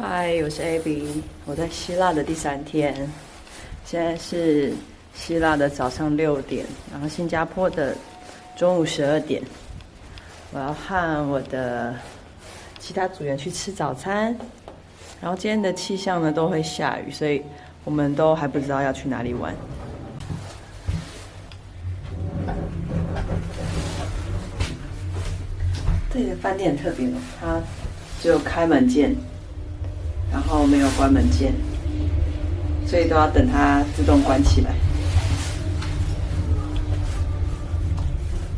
嗨，我是 Abby，我在希腊的第3天，现在是希腊的早上6点，然后新加坡的中午12点。我要和我的其他组员去吃早餐，然后今天的气象呢都会下雨，所以我们都还不知道要去哪里玩。这里的饭店很特别哦，它只有开门键。然后没有关门键，所以都要等它自动关起来。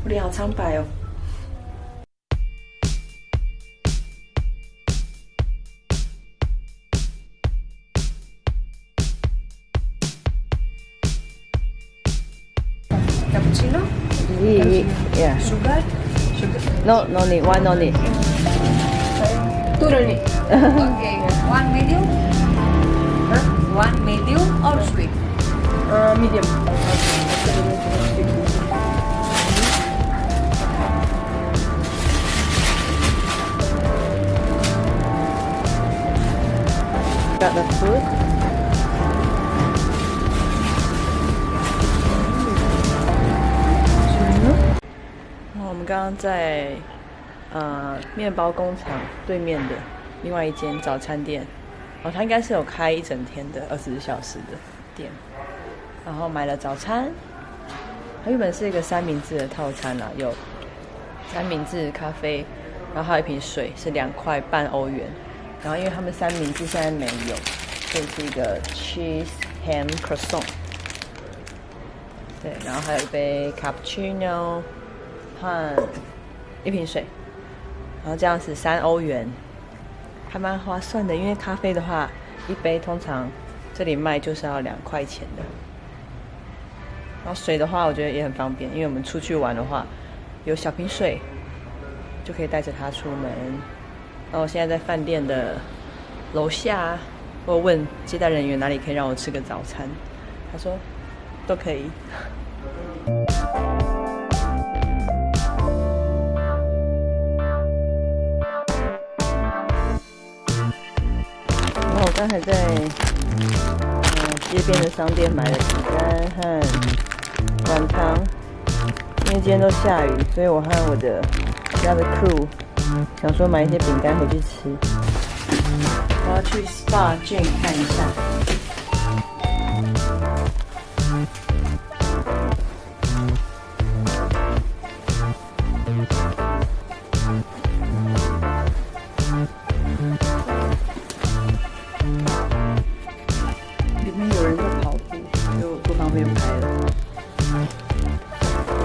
我脸好苍白哦。Cappuccino? Yeah. Sugar? No need. One no need. Two no need. Okay. One medium? Huh? One medium or sweet? Medium. Got the food. 我们刚刚在面包工厂对面的另外一间早餐店，它应该是有开一整天的24小时的店。然后买了早餐，它原本是一个三明治的套餐啦，有三明治、咖啡，然后还有一瓶水，是2块半欧元。然后因为他们三明治现在没有，所以是一个 cheese ham croissant。对，然后还有一杯 cappuccino 和一瓶水，然后这样是3欧元，还蛮划算的。因为咖啡的话，一杯通常这里卖就是要2块钱的。然后水的话，我觉得也很方便，因为我们出去玩的话，有小瓶水就可以带着它出门。然后我现在在饭店的楼下，我问接待人员哪里可以让我吃个早餐，他说都可以。然后我刚才在街边的商店买了饼干和软糖，因为今天都下雨，所以我和我的其他的 crew 想说买一些饼干回去吃。我要去 Spa Gym 看一下。里面有人在跑步，就不方便拍了。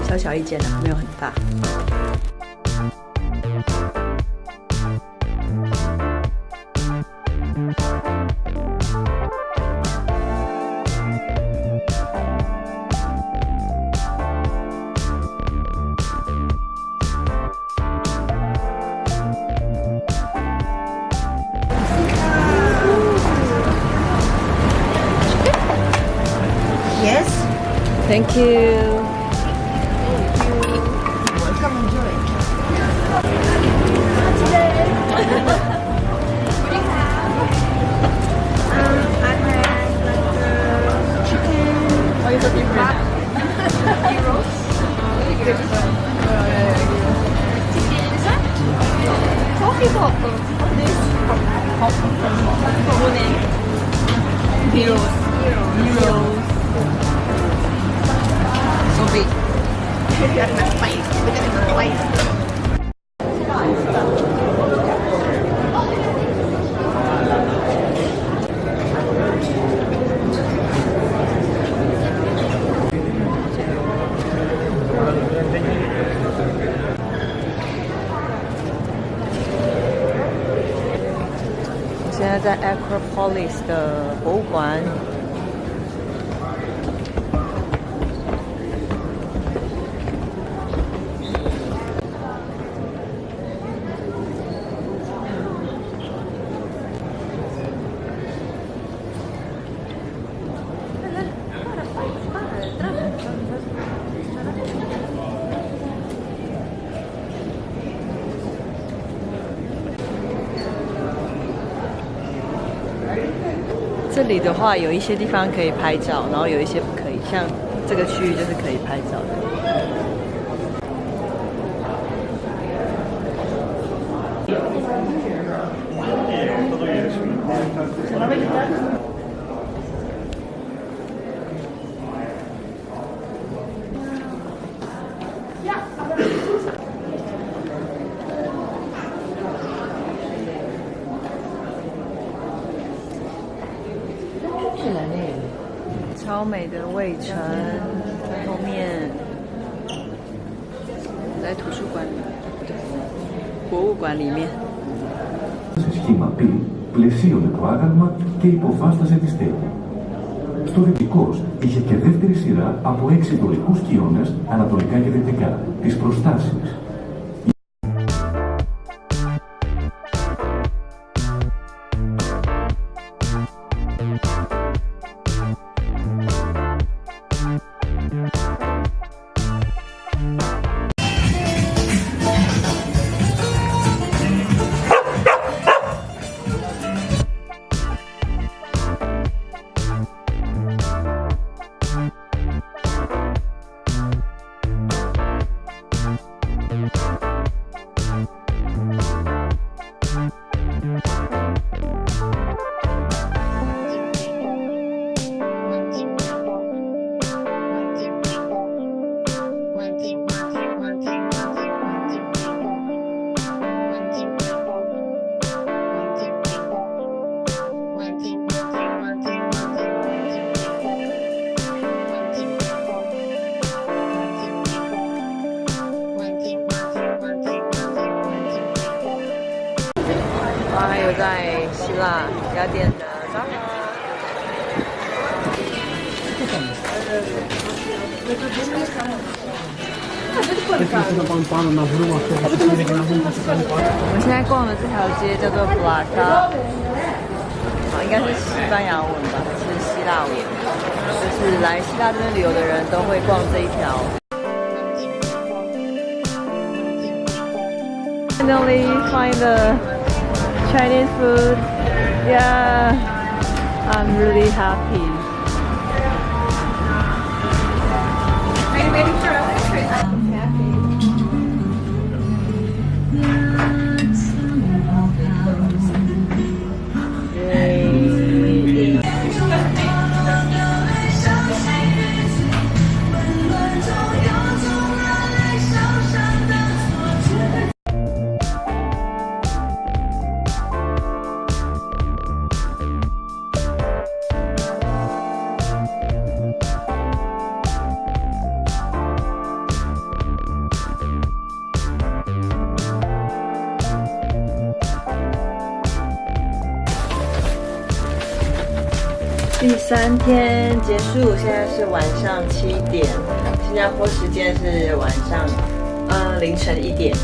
小小一间啊，没有很大。Yes. Thank you. Welcome, enjoy. I had chicken. What is the difference? Gyros. Coffee pop. This pop. Euros. So big. Look at the spice. Look at the spice. 我现在在 Acropolis 的博物馆。这里的话，有一些地方可以拍照，然后有一些不可以，像这个区域就是可以拍照的。超美的卫城在后面，在图书馆里，不对，博物馆里面。Σε σχήμα π, πλαισίωνε το άγαλμα και υποφάστασε τη στέγη. Στο δυτικός είχε και δεύτερη σειρά από 6 δωρικούς κοιώνες ανατολικά και δυτικά, τις προστάσεις.还有在希腊雅典的蟑螂。我们现在逛的这条街叫做布拉卡，应该是西班牙文吧，还是希腊文？就是来希腊这边旅游的人都会逛这一条。Finally find the Chinese food. Yeah, I'm really happy. Are you waiting for us? Yay. 第3天结束，现在是晚上7点，新加坡时间是晚上凌晨1点。